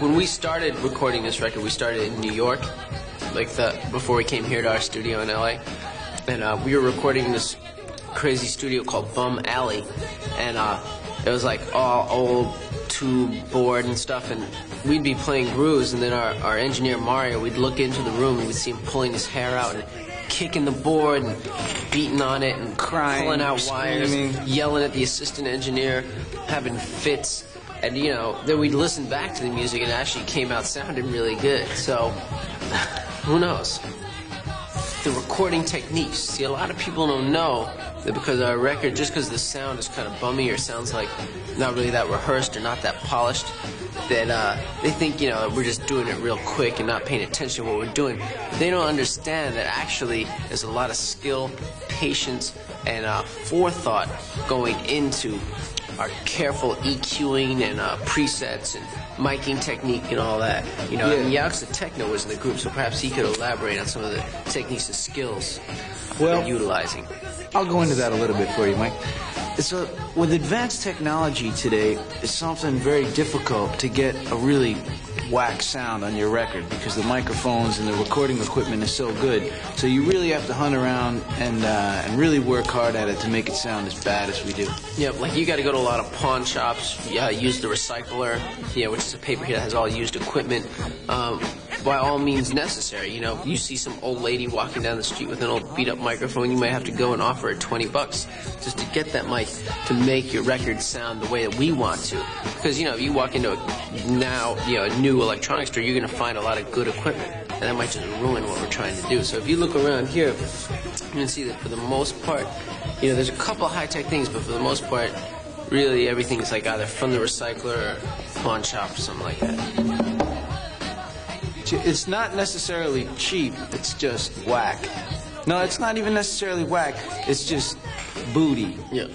when we started recording this record, we started in New York, before we came here to our studio in LA, and we were recording in this crazy studio called Bum Alley, and it was like all old tube board and stuff, and we'd be playing grooves, and then our engineer Mario, we'd look into the room and we'd see him pulling his hair out and kicking the board and beating on it and crying, pulling out wires, screaming, yelling at the assistant engineer, having fits. And then we'd listen back to the music and it actually came out sounding really good. So who knows? The recording techniques. See, a lot of people don't know that because our record, just because the sound is kind of bummy or sounds like not really that rehearsed or not that polished, that they think, that we're just doing it real quick and not paying attention to what we're doing. They don't understand that actually there's a lot of skill, patience, and forethought going into our careful EQing and presets and miking technique and all that. And Yaxa Techno was in the group, so perhaps he could elaborate on some of the techniques and skills we're utilizing. I'll go into that a little bit for you, Mike. So, with advanced technology today, it's something very difficult to get a really whack sound on your record because the microphones and the recording equipment is so good. So you really have to hunt around and really work hard at it to make it sound as bad as we do. Yeah, like you got to go to a lot of pawn shops, use the recycler, which is a paper here that has all used equipment. By all means necessary. You see some old lady walking down the street with an old beat-up microphone, you might have to go and offer her $20 just to get that mic to make your record sound the way that we want to. Because, if you walk into a new electronics store, you're going to find a lot of good equipment, and that might just ruin what we're trying to do. So if you look around here, you can see that for the most part, there's a couple high-tech things, but for the most part, really everything is like either from the recycler or pawn shop or something like that. It's not necessarily cheap, it's just whack. No, it's not even necessarily whack, it's just booty. Yeah.